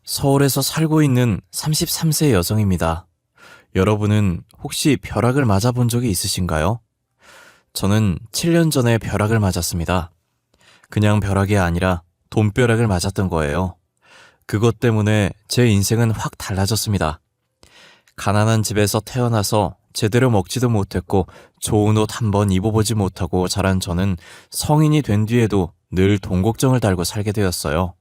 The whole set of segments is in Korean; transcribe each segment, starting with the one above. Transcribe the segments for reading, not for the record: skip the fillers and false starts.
서울에서 살고 있는 33세 여성입니다. 여러분은 혹시 벼락을 맞아본 적이 있으신가요? 저는 7년 전에 벼락을 맞았습니다. 그냥 벼락이 아니라 돈벼락을 맞았던 거예요. 그것 때문에 제 인생은 확 달라졌습니다. 가난한 집에서 태어나서 제대로 먹지도 못했고 좋은 옷 한 번 입어보지 못하고 자란 저는 성인이 된 뒤에도 늘 돈 걱정을 달고 살게 되었어요.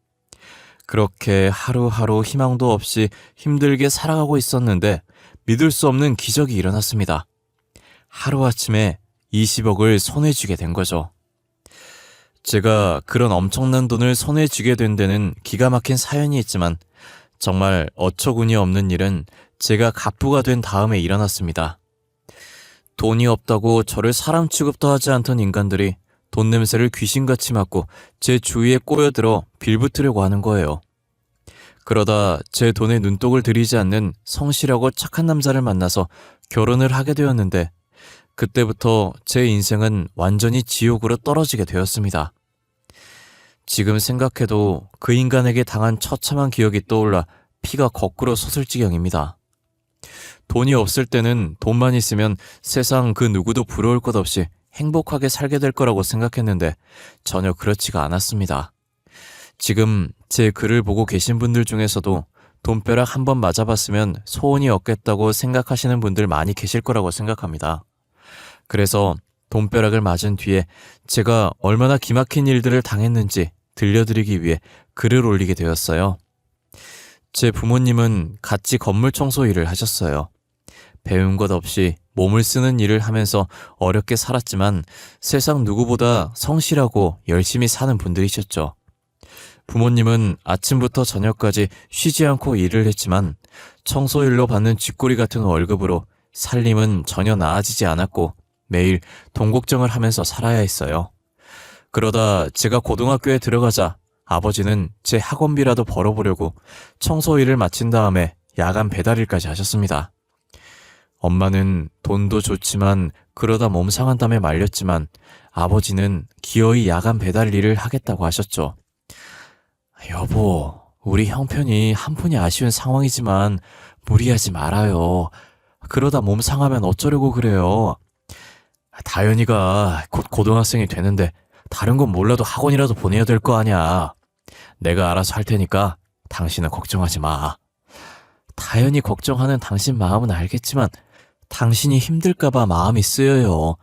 그렇게 하루하루 희망도 없이 힘들게 살아가고 있었는데 믿을 수 없는 기적이 일어났습니다. 하루아침에 20억을 손에 쥐게 된 거죠. 제가 그런 엄청난 돈을 손에 쥐게 된 데는 기가 막힌 사연이 있지만 정말 어처구니 없는 일은 제가 갑부가 된 다음에 일어났습니다. 돈이 없다고 저를 사람 취급도 하지 않던 인간들이 돈 냄새를 귀신같이 맡고 제 주위에 꼬여들어 빌붙으려고 하는 거예요. 그러다 제 돈에 눈독을 들이지 않는 성실하고 착한 남자를 만나서 결혼을 하게 되었는데 그때부터 제 인생은 완전히 지옥으로 떨어지게 되었습니다. 지금 생각해도 그 인간에게 당한 처참한 기억이 떠올라 피가 거꾸로 솟을 지경입니다. 돈이 없을 때는 돈만 있으면 세상 그 누구도 부러울 것 없이 행복하게 살게 될 거라고 생각했는데 전혀 그렇지가 않았습니다. 지금 제 글을 보고 계신 분들 중에서도 돈벼락 한번 맞아봤으면 소원이 없겠다고 생각하시는 분들 많이 계실 거라고 생각합니다. 그래서 돈벼락을 맞은 뒤에 제가 얼마나 기막힌 일들을 당했는지 들려드리기 위해 글을 올리게 되었어요. 제 부모님은 같이 건물 청소 일을 하셨어요. 배운 것 없이 몸을 쓰는 일을 하면서 어렵게 살았지만 세상 누구보다 성실하고 열심히 사는 분들이셨죠. 부모님은 아침부터 저녁까지 쉬지 않고 일을 했지만 청소일로 받는 쥐꼬리 같은 월급으로 살림은 전혀 나아지지 않았고 매일 돈 걱정을 하면서 살아야 했어요. 그러다 제가 고등학교에 들어가자 아버지는 제 학원비라도 벌어보려고 청소일을 마친 다음에 야간 배달일까지 하셨습니다. 엄마는 돈도 좋지만 그러다 몸 상한다며 말렸지만 아버지는 기어이 야간 배달 일을 하겠다고 하셨죠. 여보, 우리 형편이 한푼이 아쉬운 상황이지만 무리하지 말아요. 그러다 몸 상하면 어쩌려고 그래요. 다현이가 곧 고등학생이 되는데 다른 건 몰라도 학원이라도 보내야 될 거 아니야. 내가 알아서 할 테니까 당신은 걱정하지 마. 다현이 걱정하는 당신 마음은 알겠지만 당신이 힘들까봐 마음이 쓰여요.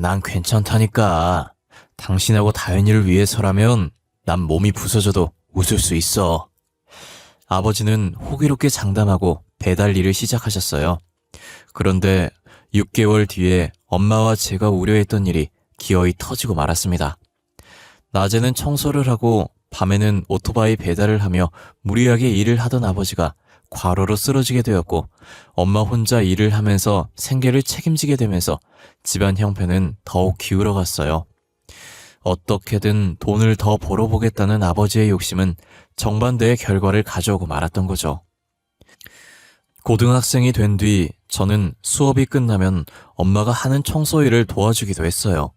난 괜찮다니까. 당신하고 다현이를 위해서라면 난 몸이 부서져도 웃을 수 있어. 아버지는 호기롭게 장담하고 배달 일을 시작하셨어요. 그런데 6개월 뒤에 엄마와 제가 우려했던 일이 기어이 터지고 말았습니다. 낮에는 청소를 하고 밤에는 오토바이 배달을 하며 무리하게 일을 하던 아버지가 과로로 쓰러지게 되었고 엄마 혼자 일을 하면서 생계를 책임지게 되면서 집안 형편은 더욱 기울어갔어요. 어떻게든 돈을 더 벌어보겠다는 아버지의 욕심은 정반대의 결과를 가져오고 말았던 거죠. 고등학생이 된 뒤 저는 수업이 끝나면 엄마가 하는 청소 일을 도와주기도 했어요.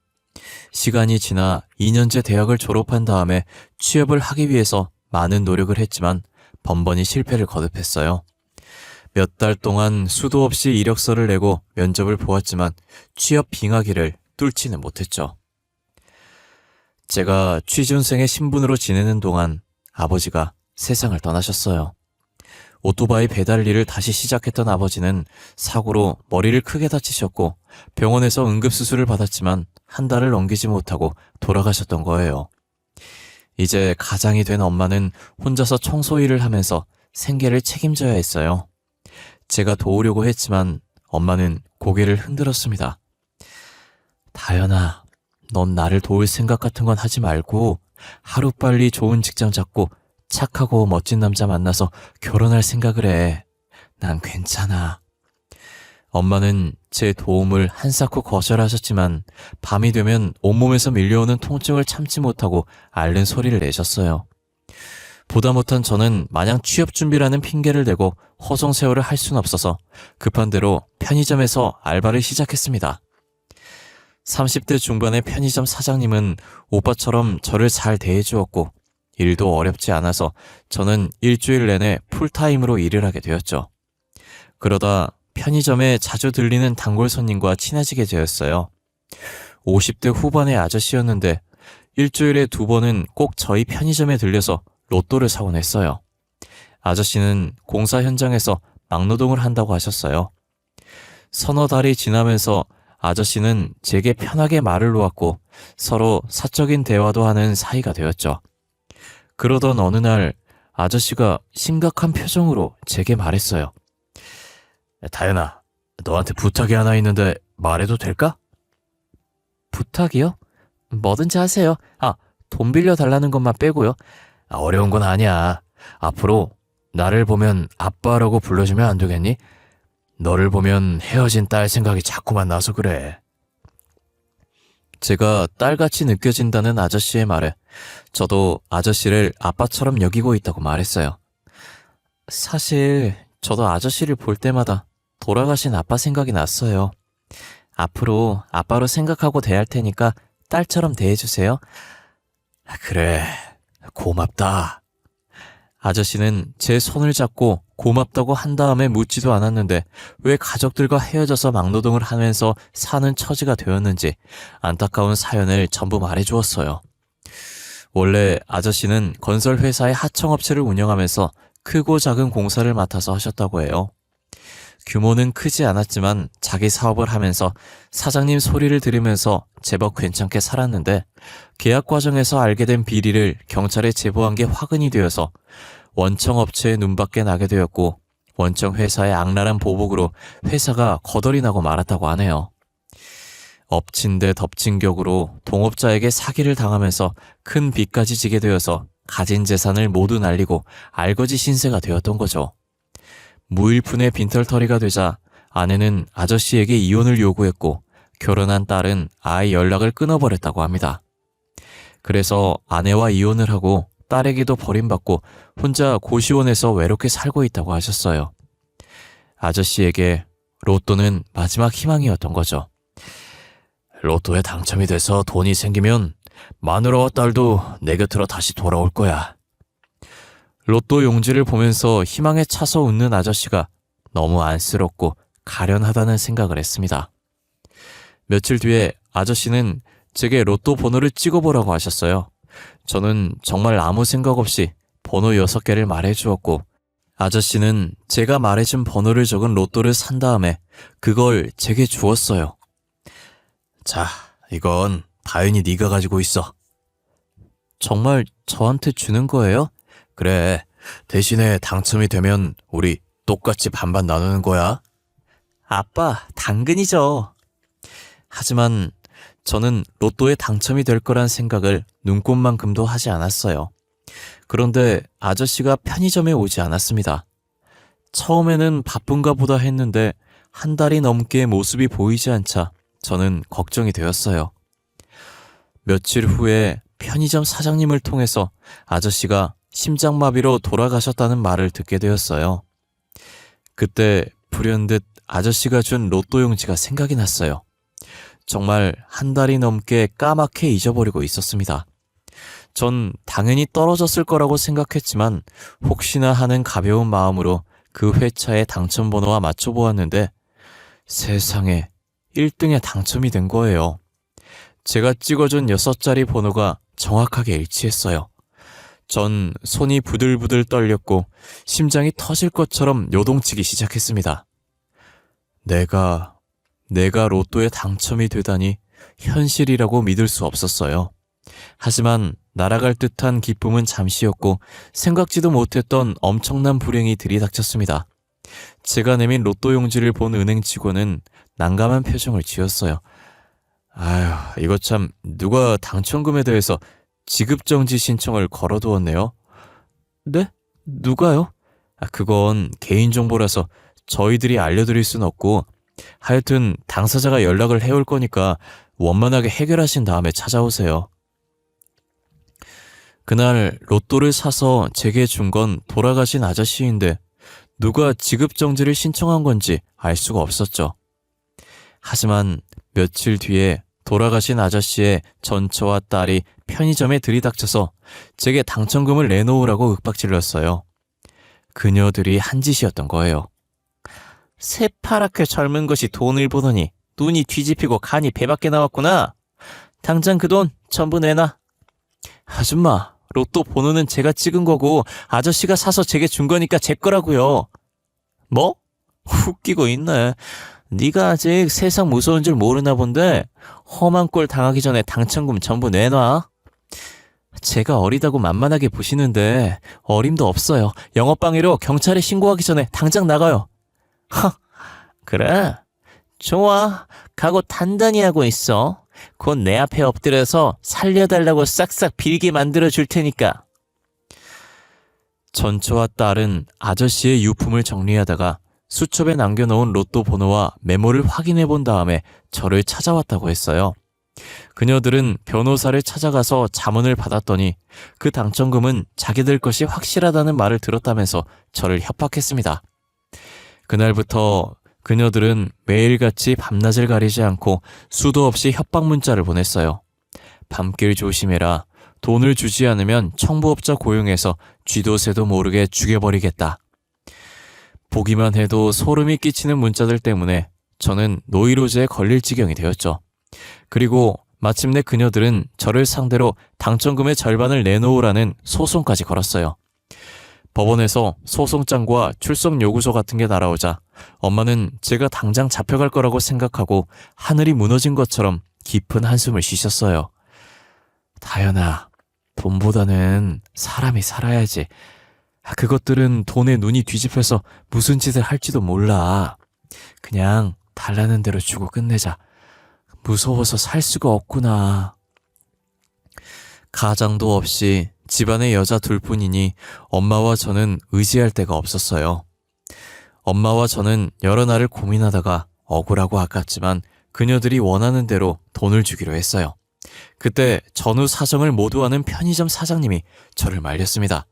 시간이 지나 2년제 대학을 졸업한 다음에 취업을 하기 위해서 많은 노력을 했지만 번번이 실패를 거듭했어요. 몇 달 동안 수도 없이 이력서를 내고 면접을 보았지만 취업 빙하기를 뚫지는 못했죠. 제가 취준생의 신분으로 지내는 동안 아버지가 세상을 떠나셨어요. 오토바이 배달 일을 다시 시작했던 아버지는 사고로 머리를 크게 다치셨고 병원에서 응급수술을 받았지만 한 달을 넘기지 못하고 돌아가셨던 거예요. 이제 가장이 된 엄마는 혼자서 청소 일을 하면서 생계를 책임져야 했어요. 제가 도우려고 했지만 엄마는 고개를 흔들었습니다. 다현아, 넌 나를 도울 생각 같은 건 하지 말고 하루빨리 좋은 직장 잡고 착하고 멋진 남자 만나서 결혼할 생각을 해. 난 괜찮아. 엄마는 제 도움을 한사코 거절하셨지만 밤이 되면 온몸에서 밀려오는 통증을 참지 못하고 앓는 소리를 내셨어요. 보다 못한 저는 마냥 취업 준비라는 핑계를 대고 허송세월을 할 순 없어서 급한 대로 편의점에서 알바를 시작했습니다. 30대 중반의 편의점 사장님은 오빠처럼 저를 잘 대해주었고 일도 어렵지 않아서 저는 일주일 내내 풀타임으로 일을 하게 되었죠. 그러다 편의점에 자주 들리는 단골 손님과 친해지게 되었어요. 50대 후반의 아저씨였는데 일주일에 2번은 꼭 저희 편의점에 들려서 로또를 사곤 했어요. 아저씨는 공사 현장에서 막노동을 한다고 하셨어요. 서너 달이 지나면서 아저씨는 제게 편하게 말을 놓았고 서로 사적인 대화도 하는 사이가 되었죠. 그러던 어느 날 아저씨가 심각한 표정으로 제게 말했어요. 다현아, 너한테 부탁이 하나 있는데 말해도 될까? 부탁이요? 뭐든지 하세요. 돈 빌려달라는 것만 빼고요. 어려운 건 아니야. 앞으로 나를 보면 아빠라고 불러주면 안 되겠니? 너를 보면 헤어진 딸 생각이 자꾸만 나서 그래. 제가 딸같이 느껴진다는 아저씨의 말에 저도 아저씨를 아빠처럼 여기고 있다고 말했어요. 사실 저도 아저씨를 볼 때마다 돌아가신 아빠 생각이 났어요. 앞으로 아빠로 생각하고 대할 테니까 딸처럼 대해주세요. 그래, 고맙다. 아저씨는 제 손을 잡고 고맙다고 한 다음에 묻지도 않았는데 왜 가족들과 헤어져서 막노동을 하면서 사는 처지가 되었는지 안타까운 사연을 전부 말해주었어요. 원래 아저씨는 건설회사의 하청업체를 운영하면서 크고 작은 공사를 맡아서 하셨다고 해요. 규모는 크지 않았지만 자기 사업을 하면서 사장님 소리를 들으면서 제법 괜찮게 살았는데 계약 과정에서 알게 된 비리를 경찰에 제보한 게 화근이 되어서 원청 업체의 눈밖에 나게 되었고 원청 회사의 악랄한 보복으로 회사가 거덜이 나고 말았다고 하네요. 엎친 데 덮친 격으로 동업자에게 사기를 당하면서 큰 빚까지 지게 되어서 가진 재산을 모두 날리고 알거지 신세가 되었던 거죠. 무일푼의 빈털터리가 되자 아내는 아저씨에게 이혼을 요구했고 결혼한 딸은 아예 연락을 끊어버렸다고 합니다. 그래서 아내와 이혼을 하고 딸에게도 버림받고 혼자 고시원에서 외롭게 살고 있다고 하셨어요. 아저씨에게 로또는 마지막 희망이었던 거죠. 로또에 당첨이 돼서 돈이 생기면 마누라와 딸도 내 곁으로 다시 돌아올 거야. 로또 용지를 보면서 희망에 차서 웃는 아저씨가 너무 안쓰럽고 가련하다는 생각을 했습니다. 며칠 뒤에 아저씨는 제게 로또 번호를 찍어보라고 하셨어요. 저는 정말 아무 생각 없이 번호 6개를 말해주었고 아저씨는 제가 말해준 번호를 적은 로또를 산 다음에 그걸 제게 주었어요. 자, 이건 다현이 네가 가지고 있어. 정말 저한테 주는 거예요? 그래, 대신에 당첨이 되면 우리 똑같이 반반 나누는 거야. 아빠, 당근이죠. 하지만 저는 로또에 당첨이 될 거란 생각을 눈꼽만큼도 하지 않았어요. 그런데 아저씨가 편의점에 오지 않았습니다. 처음에는 바쁜가 보다 했는데 한 달이 넘게 모습이 보이지 않자 저는 걱정이 되었어요. 며칠 후에 편의점 사장님을 통해서 아저씨가 심장마비로 돌아가셨다는 말을 듣게 되었어요. 그때 불현듯 아저씨가 준 로또 용지가 생각이 났어요. 정말 한 달이 넘게 까맣게 잊어버리고 있었습니다. 전 당연히 떨어졌을 거라고 생각했지만 혹시나 하는 가벼운 마음으로 그 회차의 당첨번호와 맞춰보았는데 세상에 1등에 당첨이 된 거예요. 제가 찍어준 6자리 번호가 정확하게 일치했어요. 전 손이 부들부들 떨렸고 심장이 터질 것처럼 요동치기 시작했습니다. 내가 로또에 당첨이 되다니 현실이라고 믿을 수 없었어요. 하지만 날아갈 듯한 기쁨은 잠시였고 생각지도 못했던 엄청난 불행이 들이닥쳤습니다. 제가 내민 로또 용지를 본 은행 직원은 난감한 표정을 지었어요. 아휴, 이거 참 누가 당첨금에 대해서 지급정지 신청을 걸어두었네요. 네? 누가요? 그건 개인정보라서 저희들이 알려드릴 순 없고 하여튼 당사자가 연락을 해올 거니까 원만하게 해결하신 다음에 찾아오세요. 그날 로또를 사서 제게 준 건 돌아가신 아저씨인데 누가 지급정지를 신청한 건지 알 수가 없었죠. 하지만 며칠 뒤에 돌아가신 아저씨의 전처와 딸이 편의점에 들이닥쳐서 제게 당첨금을 내놓으라고 윽박질렀어요. 그녀들이 한 짓이었던 거예요. 새파랗게 젊은 것이 돈을 보더니 눈이 뒤집히고 간이 배밖에 나왔구나. 당장 그 돈 전부 내놔. 아줌마, 로또 번호는 제가 찍은 거고 아저씨가 사서 제게 준 거니까 제 거라고요. 뭐? 웃기고 있네. 네가 아직 세상 무서운 줄 모르나 본데 험한 꼴 당하기 전에 당첨금 전부 내놔. 제가 어리다고 만만하게 보시는데 어림도 없어요. 영업방해로 경찰에 신고하기 전에 당장 나가요. 하, 그래? 좋아. 각오 단단히 하고 있어. 곧 내 앞에 엎드려서 살려달라고 싹싹 빌게 만들어 줄 테니까. 전처와 딸은 아저씨의 유품을 정리하다가 수첩에 남겨놓은 로또 번호와 메모를 확인해 본 다음에 저를 찾아왔다고 했어요. 그녀들은 변호사를 찾아가서 자문을 받았더니 그 당첨금은 자기들 것이 확실하다는 말을 들었다면서 저를 협박했습니다. 그날부터 그녀들은 매일같이 밤낮을 가리지 않고 수도 없이 협박 문자를 보냈어요. 밤길 조심해라. 돈을 주지 않으면 청부업자 고용해서 쥐도 새도 모르게 죽여버리겠다. 보기만 해도 소름이 끼치는 문자들 때문에 저는 노이로제에 걸릴 지경이 되었죠. 그리고 마침내 그녀들은 저를 상대로 당첨금의 절반을 내놓으라는 소송까지 걸었어요. 법원에서 소송장과 출석 요구서 같은 게 날아오자 엄마는 제가 당장 잡혀갈 거라고 생각하고 하늘이 무너진 것처럼 깊은 한숨을 쉬셨어요. 다현아, 돈보다는 사람이 살아야지. 그것들은 돈에 눈이 뒤집혀서 무슨 짓을 할지도 몰라. 그냥 달라는 대로 주고 끝내자. 무서워서 살 수가 없구나. 가장도 없이 집안에 여자 둘뿐이니 엄마와 저는 의지할 데가 없었어요. 엄마와 저는 여러 날을 고민하다가 억울하고 아깝지만 그녀들이 원하는 대로 돈을 주기로 했어요. 그때 전후 사정을 모두 아는 편의점 사장님이 저를 말렸습니다.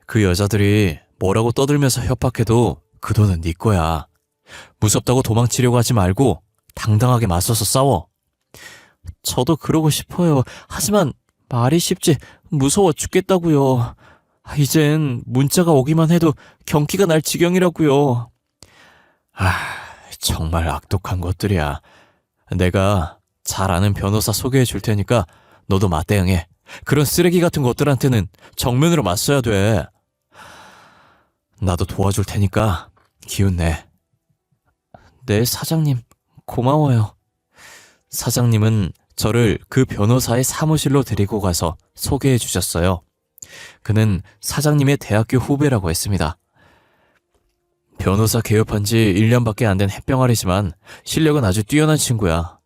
그 여자들이 뭐라고 떠들면서 협박해도 그 돈은 네 거야. 무섭다고 도망치려고 하지 말고 당당하게 맞서서 싸워. 저도 그러고 싶어요. 하지만 말이 쉽지 무서워 죽겠다고요. 이젠 문자가 오기만 해도 경기가 날 지경이라고요. 정말 악독한 것들이야. 내가 잘 아는 변호사 소개해 줄 테니까 너도 맞대응해. 그런 쓰레기 같은 것들한테는 정면으로 맞서야 돼. 나도 도와줄 테니까 기운 내. 네, 사장님. 고마워요. 사장님은 저를 그 변호사의 사무실로 데리고 가서 소개해 주셨어요. 그는 사장님의 대학교 후배라고 했습니다. 변호사 개업한 지 1년밖에 안 된 햇병아리지만 실력은 아주 뛰어난 친구야.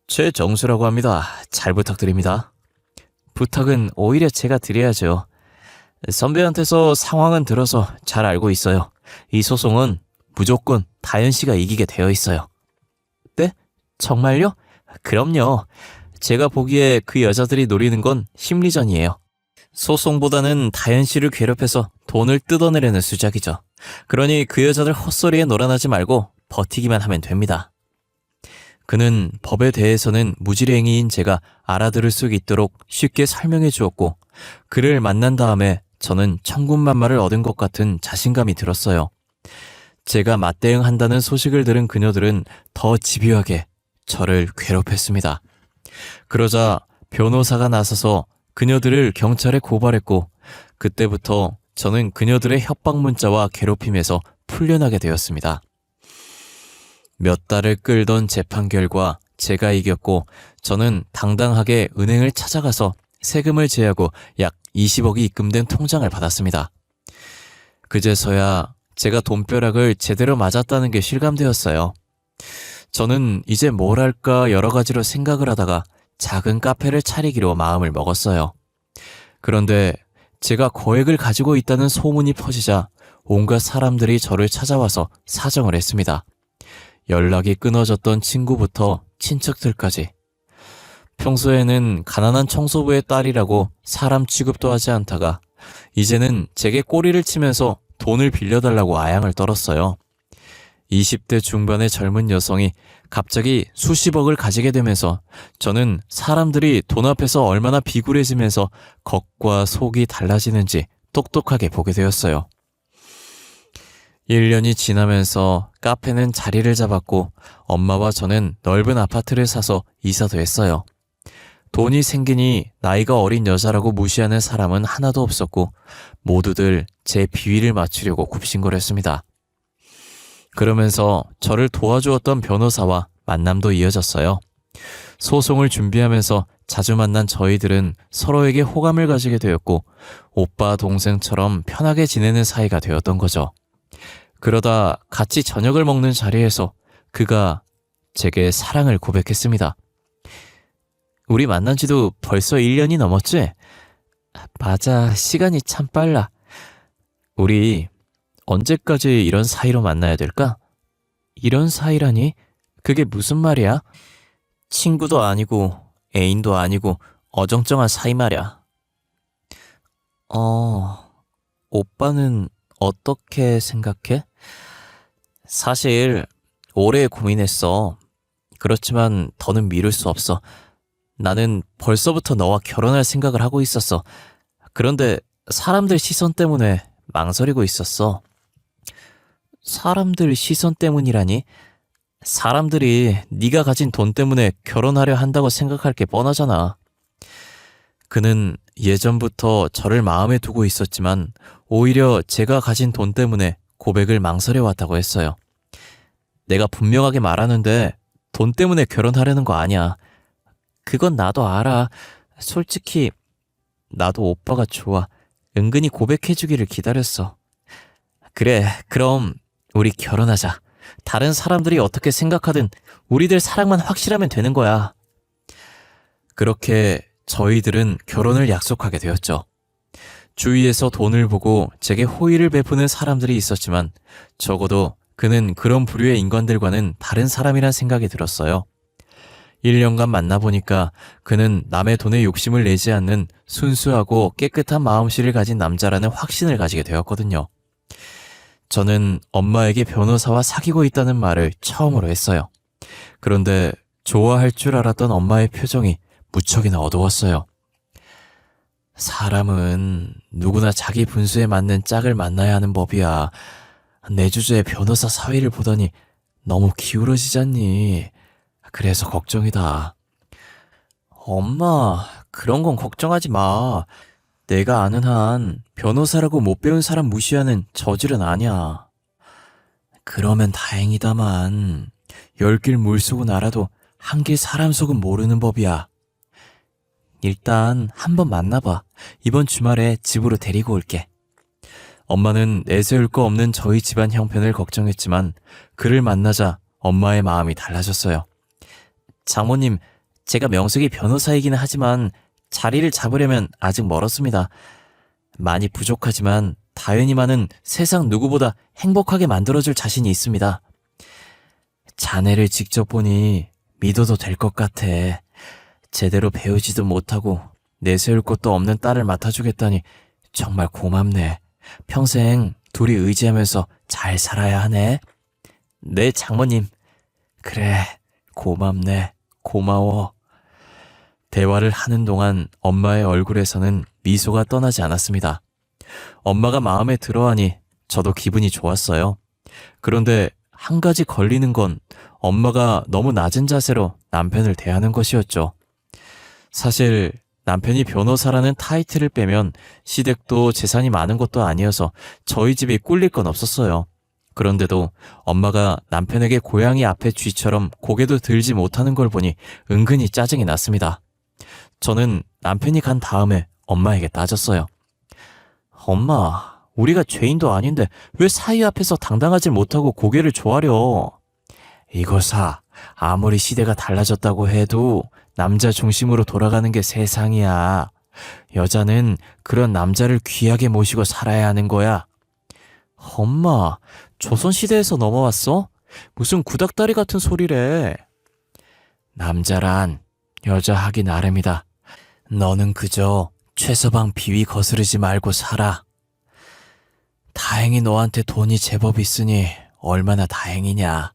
최정수라고 합니다. 잘 부탁드립니다. 부탁은 오히려 제가 드려야죠. 선배한테서 상황은 들어서 잘 알고 있어요. 이 소송은 무조건 다현 씨가 이기게 되어 있어요. 네? 정말요? 그럼요. 제가 보기에 그 여자들이 노리는 건 심리전이에요. 소송보다는 다현 씨를 괴롭혀서 돈을 뜯어내려는 수작이죠. 그러니 그 여자들 헛소리에 놀아나지 말고 버티기만 하면 됩니다. 그는 법에 대해서는 무지랭이인 제가 알아들을 수 있도록 쉽게 설명해 주었고 그를 만난 다음에 저는 천군만마를 얻은 것 같은 자신감이 들었어요. 제가 맞대응한다는 소식을 들은 그녀들은 더 집요하게 저를 괴롭혔습니다. 그러자 변호사가 나서서 그녀들을 경찰에 고발했고 그때부터 저는 그녀들의 협박 문자와 괴롭힘에서 풀려나게 되었습니다. 몇 달을 끌던 재판 결과 제가 이겼고 저는 당당하게 은행을 찾아가서 세금을 제하고 약 20억이 입금된 통장을 받았습니다. 그제서야 제가 돈벼락을 제대로 맞았다는 게 실감되었어요. 저는 이제 뭘 할까 여러 가지로 생각을 하다가 작은 카페를 차리기로 마음을 먹었어요. 그런데 제가 거액을 가지고 있다는 소문이 퍼지자 온갖 사람들이 저를 찾아와서 사정을 했습니다. 연락이 끊어졌던 친구부터 친척들까지. 평소에는 가난한 청소부의 딸이라고 사람 취급도 하지 않다가 이제는 제게 꼬리를 치면서 돈을 빌려달라고 아양을 떨었어요. 20대 중반의 젊은 여성이 갑자기 수십억을 가지게 되면서 저는 사람들이 돈 앞에서 얼마나 비굴해지면서 겉과 속이 달라지는지 똑똑하게 보게 되었어요. 1년이 지나면서 카페는 자리를 잡았고 엄마와 저는 넓은 아파트를 사서 이사도 했어요. 돈이 생기니 나이가 어린 여자라고 무시하는 사람은 하나도 없었고 모두들 제 비위를 맞추려고 굽신거렸습니다. 그러면서 저를 도와주었던 변호사와 만남도 이어졌어요. 소송을 준비하면서 자주 만난 저희들은 서로에게 호감을 가지게 되었고 오빠 동생처럼 편하게 지내는 사이가 되었던 거죠. 그러다 같이 저녁을 먹는 자리에서 그가 제게 사랑을 고백했습니다. 우리 만난 지도 벌써 1년이 넘었지? 맞아, 시간이 참 빨라. 우리 언제까지 이런 사이로 만나야 될까? 이런 사이라니? 그게 무슨 말이야? 친구도 아니고 애인도 아니고 어정쩡한 사이 말이야. 오빠는 어떻게 생각해? 사실 오래 고민했어. 그렇지만 더는 미룰 수 없어. 나는 벌써부터 너와 결혼할 생각을 하고 있었어. 그런데 사람들 시선 때문에 망설이고 있었어. 사람들 시선 때문이라니? 사람들이 네가 가진 돈 때문에 결혼하려 한다고 생각할 게 뻔하잖아. 그는 예전부터 저를 마음에 두고 있었지만 오히려 제가 가진 돈 때문에 고백을 망설여왔다고 했어요. 내가 분명하게 말하는데 돈 때문에 결혼하려는 거 아니야. 그건 나도 알아. 솔직히 나도 오빠가 좋아. 은근히 고백해주기를 기다렸어. 그래, 그럼 우리 결혼하자. 다른 사람들이 어떻게 생각하든 우리들 사랑만 확실하면 되는 거야. 그렇게 저희들은 결혼을 약속하게 되었죠. 주위에서 돈을 보고 제게 호의를 베푸는 사람들이 있었지만 적어도 그는 그런 부류의 인간들과는 다른 사람이란 생각이 들었어요. 1년간 만나보니까 그는 남의 돈에 욕심을 내지 않는 순수하고 깨끗한 마음씨를 가진 남자라는 확신을 가지게 되었거든요. 저는 엄마에게 변호사와 사귀고 있다는 말을 처음으로 했어요. 그런데 좋아할 줄 알았던 엄마의 표정이 무척이나 어두웠어요. 사람은 누구나 자기 분수에 맞는 짝을 만나야 하는 법이야. 내 주제에 변호사 사위를 보더니 너무 기울어지잖니. 그래서 걱정이다. 엄마, 그런 건 걱정하지 마. 내가 아는 한 변호사라고 못 배운 사람 무시하는 저질은 아니야. 그러면 다행이다만 10길 물속은 알아도 한 길 사람 속은 모르는 법이야. 일단 한번 만나봐. 이번 주말에 집으로 데리고 올게. 엄마는 내세울 거 없는 저희 집안 형편을 걱정했지만 그를 만나자 엄마의 마음이 달라졌어요. 장모님, 제가 명색이 변호사이기는 하지만 자리를 잡으려면 아직 멀었습니다. 많이 부족하지만 다현이만은 세상 누구보다 행복하게 만들어줄 자신이 있습니다. 자네를 직접 보니 믿어도 될 것 같아. 제대로 배우지도 못하고 내세울 것도 없는 딸을 맡아주겠다니 정말 고맙네. 평생 둘이 의지하면서 잘 살아야 하네. 네, 장모님. 그래, 고맙네. 고마워. 대화를 하는 동안 엄마의 얼굴에서는 미소가 떠나지 않았습니다. 엄마가 마음에 들어하니 저도 기분이 좋았어요. 그런데 한 가지 걸리는 건 엄마가 너무 낮은 자세로 남편을 대하는 것이었죠. 사실 남편이 변호사라는 타이틀을 빼면 시댁도 재산이 많은 것도 아니어서 저희 집이 꿀릴 건 없었어요. 그런데도 엄마가 남편에게 고양이 앞에 쥐처럼 고개도 들지 못하는 걸 보니 은근히 짜증이 났습니다. 저는 남편이 간 다음에 엄마에게 따졌어요. 엄마, 우리가 죄인도 아닌데 왜 사위 앞에서 당당하지 못하고 고개를 조아려? 이거사, 아무리 시대가 달라졌다고 해도 남자 중심으로 돌아가는 게 세상이야. 여자는 그런 남자를 귀하게 모시고 살아야 하는 거야. 엄마, 조선시대에서 넘어왔어? 무슨 구닥다리 같은 소리래. 남자란 여자 하기 나름이다. 너는 그저 최서방 비위 거스르지 말고 살아. 다행히 너한테 돈이 제법 있으니 얼마나 다행이냐.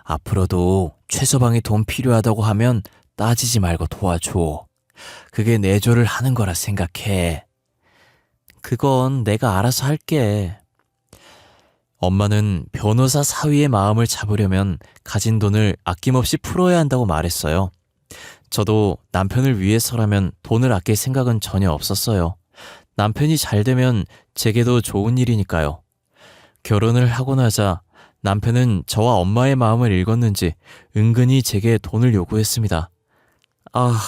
앞으로도 최서방이 돈 필요하다고 하면 따지지 말고 도와줘. 그게 내조를 하는 거라 생각해. 그건 내가 알아서 할게. 엄마는 변호사 사위의 마음을 잡으려면 가진 돈을 아낌없이 풀어야 한다고 말했어요. 저도 남편을 위해서라면 돈을 아낄 생각은 전혀 없었어요. 남편이 잘 되면 제게도 좋은 일이니까요. 결혼을 하고 나자 남편은 저와 엄마의 마음을 읽었는지 은근히 제게 돈을 요구했습니다. 아,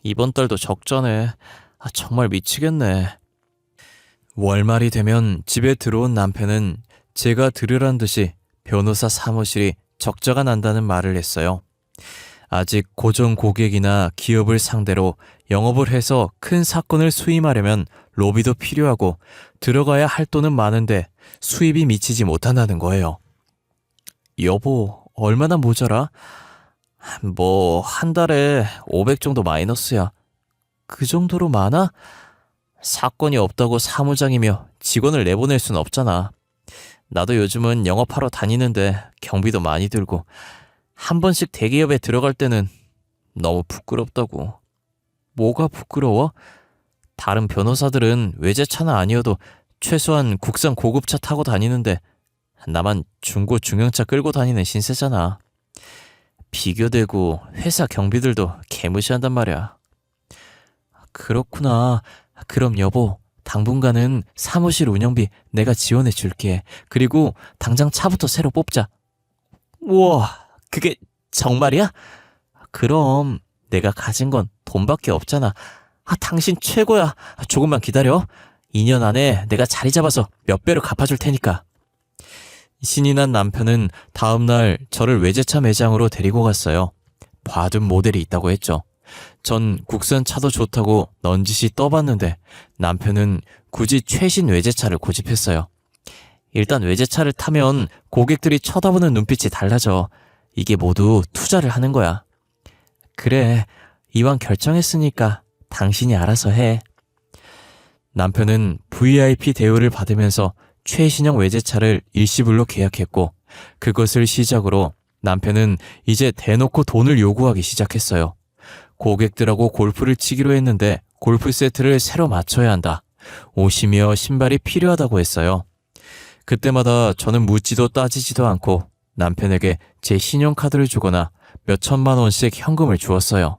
이번 달도 적자네. 정말 미치겠네. 월말이 되면 집에 들어온 남편은 제가 들으란 듯이 변호사 사무실이 적자가 난다는 말을 했어요. 아직 고정 고객이나 기업을 상대로 영업을 해서 큰 사건을 수임하려면 로비도 필요하고 들어가야 할 돈은 많은데 수입이 미치지 못한다는 거예요. 여보, 얼마나 모자라? 뭐 한 달에 500 정도 마이너스야. 그 정도로 많아? 사건이 없다고 사무장이며 직원을 내보낼 순 없잖아. 나도 요즘은 영업하러 다니는데 경비도 많이 들고 한 번씩 대기업에 들어갈 때는 너무 부끄럽다고. 뭐가 부끄러워? 다른 변호사들은 외제차는 아니어도 최소한 국산 고급차 타고 다니는데 나만 중고 중형차 끌고 다니는 신세잖아. 비교되고 회사 경비들도 개무시한단 말이야. 그렇구나. 그럼 여보, 당분간은 사무실 운영비 내가 지원해 줄게. 그리고 당장 차부터 새로 뽑자. 우와, 그게 정말이야? 그럼 내가 가진 건 돈밖에 없잖아. 당신 최고야. 조금만 기다려. 2년 안에 내가 자리 잡아서 몇 배로 갚아줄 테니까. 신이 난 남편은 다음날 저를 외제차 매장으로 데리고 갔어요. 봐둔 모델이 있다고 했죠. 전 국산 차도 좋다고 넌지시 떠봤는데 남편은 굳이 최신 외제차를 고집했어요. 일단 외제차를 타면 고객들이 쳐다보는 눈빛이 달라져. 이게 모두 투자를 하는 거야. 그래, 이왕 결정했으니까 당신이 알아서 해. 남편은 VIP 대우를 받으면서 최신형 외제차를 일시불로 계약했고 그것을 시작으로 남편은 이제 대놓고 돈을 요구하기 시작했어요. 고객들하고 골프를 치기로 했는데 골프 세트를 새로 맞춰야 한다. 옷이며 신발이 필요하다고 했어요. 그때마다 저는 묻지도 따지지도 않고 남편에게 제 신용카드를 주거나 몇 천만 원씩 현금을 주었어요.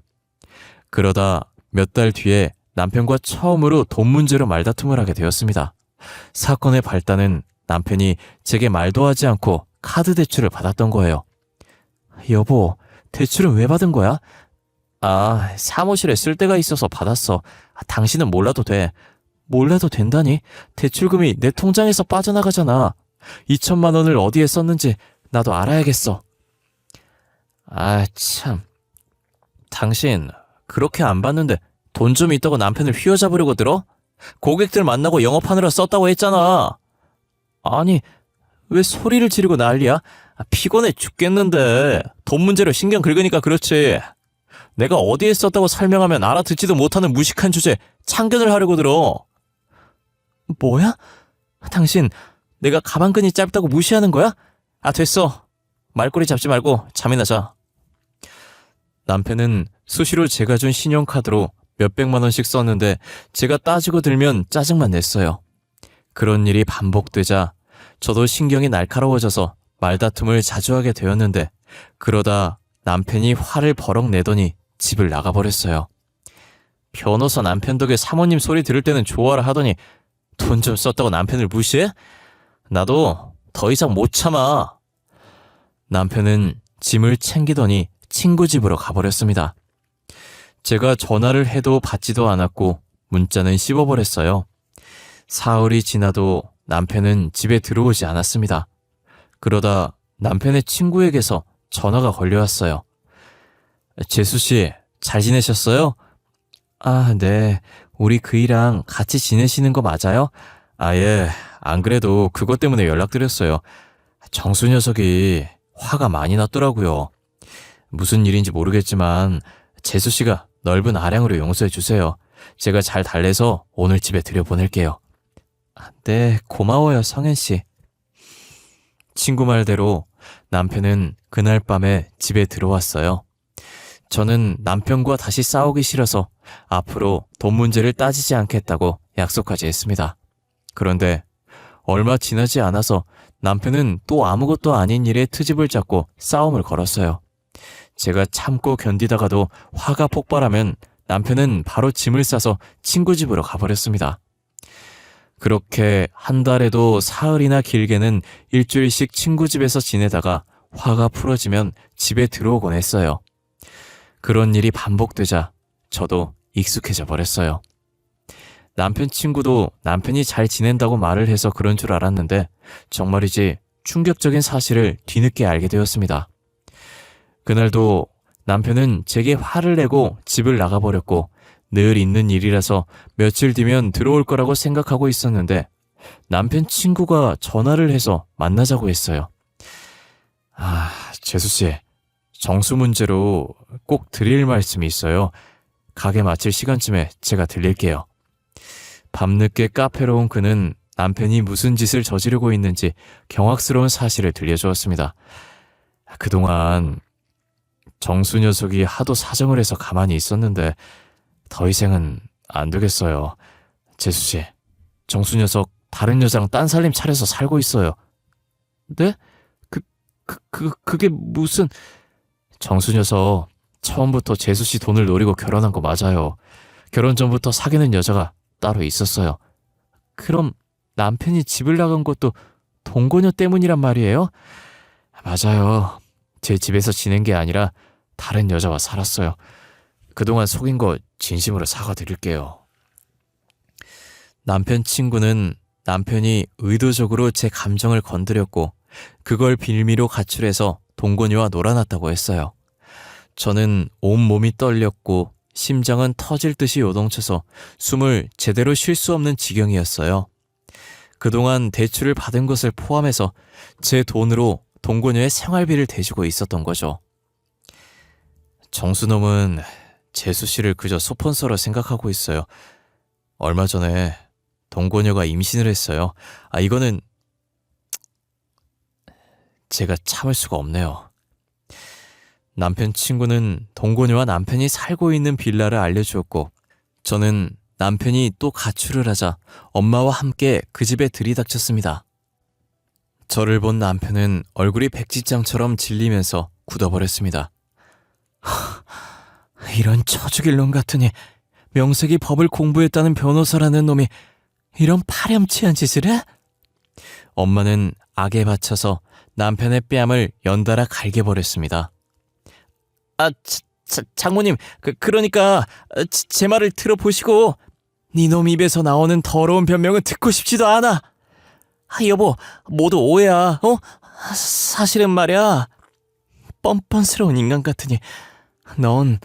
그러다 몇 달 뒤에 남편과 처음으로 돈 문제로 말다툼을 하게 되었습니다. 사건의 발단은 남편이 제게 말도 하지 않고 카드 대출을 받았던 거예요. 여보, 대출은 왜 받은 거야? 사무실에 쓸 데가 있어서 받았어. 당신은 몰라도 돼. 몰라도 된다니? 대출금이 내 통장에서 빠져나가잖아. 2천만 원을 어디에 썼는지 나도 알아야겠어. 참. 당신 그렇게 안 받는데 돈 좀 있다고 남편을 휘어잡으려고 들어? 고객들 만나고 영업하느라 썼다고 했잖아. 아니, 왜 소리를 지르고 난리야? 피곤해 죽겠는데. 돈 문제로 신경 긁으니까 그렇지. 내가 어디에 썼다고 설명하면 알아듣지도 못하는 무식한 주제에 참견을 하려고 들어. 뭐야? 당신 내가 가방끈이 짧다고 무시하는 거야? 됐어. 말꼬리 잡지 말고 잠이나 자. 남편은 수시로 제가 준 신용카드로 몇백만 원씩 썼는데 제가 따지고 들면 짜증만 냈어요. 그런 일이 반복되자 저도 신경이 날카로워져서 말다툼을 자주 하게 되었는데 그러다 남편이 화를 버럭 내더니 집을 나가버렸어요. 변호사 남편 덕에 사모님 소리 들을 때는 좋아라 하더니 돈 좀 썼다고 남편을 무시해? 나도 더 이상 못 참아. 남편은 짐을 챙기더니 친구 집으로 가버렸습니다. 제가 전화를 해도 받지도 않았고 문자는 씹어버렸어요. 사흘이 지나도 남편은 집에 들어오지 않았습니다. 그러다 남편의 친구에게서 전화가 걸려왔어요. 재수씨, 잘 지내셨어요? 네. 우리 그이랑 같이 지내시는 거 맞아요? 예. 안 그래도 그것 때문에 연락드렸어요. 정수 녀석이 화가 많이 났더라고요. 무슨 일인지 모르겠지만 재수씨가 넓은 아량으로 용서해 주세요. 제가 잘 달래서 오늘 집에 들여보낼게요. 네, 고마워요, 성현씨. 친구 말대로 남편은 그날 밤에 집에 들어왔어요. 저는 남편과 다시 싸우기 싫어서 앞으로 돈 문제를 따지지 않겠다고 약속까지 했습니다. 그런데 얼마 지나지 않아서 남편은 또 아무것도 아닌 일에 트집을 잡고 싸움을 걸었어요. 제가 참고 견디다가도 화가 폭발하면 남편은 바로 짐을 싸서 친구 집으로 가버렸습니다. 그렇게 한 달에도 사흘이나 길게는 일주일씩 친구 집에서 지내다가 화가 풀어지면 집에 들어오곤 했어요. 그런 일이 반복되자 저도 익숙해져 버렸어요. 남편 친구도 남편이 잘 지낸다고 말을 해서 그런 줄 알았는데 정말이지 충격적인 사실을 뒤늦게 알게 되었습니다. 그날도 남편은 제게 화를 내고 집을 나가버렸고 늘 있는 일이라서 며칠 뒤면 들어올 거라고 생각하고 있었는데 남편 친구가 전화를 해서 만나자고 했어요. 재수씨, 정수 문제로 꼭 드릴 말씀이 있어요. 가게 마칠 시간쯤에 제가 들릴게요. 밤늦게 카페로 온 그는 남편이 무슨 짓을 저지르고 있는지 경악스러운 사실을 들려주었습니다. 그동안 정수 녀석이 하도 사정을 해서 가만히 있었는데 더 이상은 안 되겠어요. 재수씨, 정수 녀석 다른 여자랑 딴살림 차려서 살고 있어요. 네? 그게 무슨... 정수 녀석 처음부터 재수씨 돈을 노리고 결혼한 거 맞아요. 결혼 전부터 사귀는 여자가 따로 있었어요. 그럼 남편이 집을 나간 것도 동거녀 때문이란 말이에요? 맞아요. 제 집에서 지낸 게 아니라 다른 여자와 살았어요. 그동안 속인 거 진심으로 사과드릴게요. 남편 친구는 남편이 의도적으로 제 감정을 건드렸고 그걸 빌미로 가출해서 동거녀와 놀아났다고 했어요. 저는 온몸이 떨렸고 심장은 터질 듯이 요동쳐서 숨을 제대로 쉴 수 없는 지경이었어요. 그동안 대출을 받은 것을 포함해서 제 돈으로 동거녀의 생활비를 대주고 있었던 거죠. 정수놈은 재수씨를 그저 소폰서로 생각하고 있어요. 얼마 전에 동거녀가 임신을 했어요. 이거는 제가 참을 수가 없네요. 남편 친구는 동거녀와 남편이 살고 있는 빌라를 알려주었고 저는 남편이 또 가출을 하자 엄마와 함께 그 집에 들이닥쳤습니다. 저를 본 남편은 얼굴이 백지장처럼 질리면서 굳어버렸습니다. 이런 처죽일 놈 같으니 명색이 법을 공부했다는 변호사라는 놈이 이런 파렴치한 짓을 해? 엄마는 악에 받쳐서 남편의 뺨을 연달아 갈겨버렸습니다. 장모님, 그러니까 제 말을 들어보시고 네 놈 입에서 나오는 더러운 변명은 듣고 싶지도 않아. 여보, 모두 오해야. 사실은 말이야. 뻔뻔스러운 인간 같으니 넌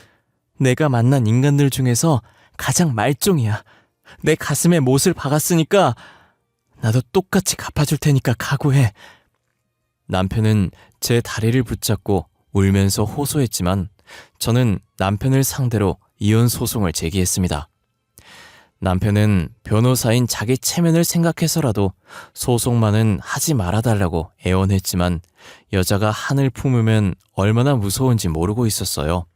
내가 만난 인간들 중에서 가장 말종이야. 내 가슴에 못을 박았으니까 나도 똑같이 갚아줄 테니까 각오해. 남편은 제 다리를 붙잡고 울면서 호소했지만 저는 남편을 상대로 이혼 소송을 제기했습니다. 남편은 변호사인 자기 체면을 생각해서라도 소송만은 하지 말아달라고 애원했지만 여자가 한을 품으면 얼마나 무서운지 모르고 있었어요.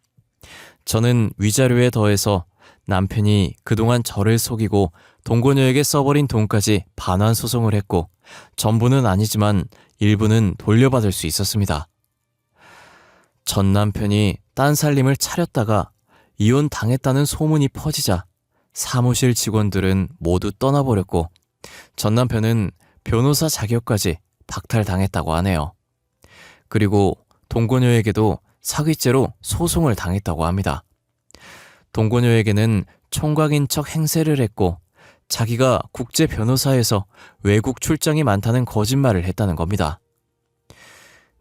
저는 위자료에 더해서 남편이 그동안 저를 속이고 동거녀에게 써버린 돈까지 반환 소송을 했고 전부는 아니지만 일부는 돌려받을 수 있었습니다. 전 남편이 딴 살림을 차렸다가 이혼 당했다는 소문이 퍼지자 사무실 직원들은 모두 떠나버렸고 전 남편은 변호사 자격까지 박탈당했다고 하네요. 그리고 동거녀에게도 사기죄로 소송을 당했다고 합니다. 동거녀에게는 총각인 척 행세를 했고 자기가 국제 변호사에서 외국 출장이 많다는 거짓말을 했다는 겁니다.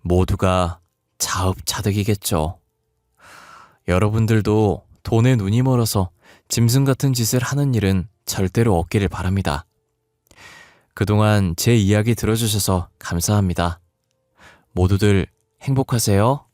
모두가 자업자득이겠죠. 여러분들도 돈에 눈이 멀어서 짐승 같은 짓을 하는 일은 절대로 없기를 바랍니다. 그동안 제 이야기 들어주셔서 감사합니다. 모두들 행복하세요.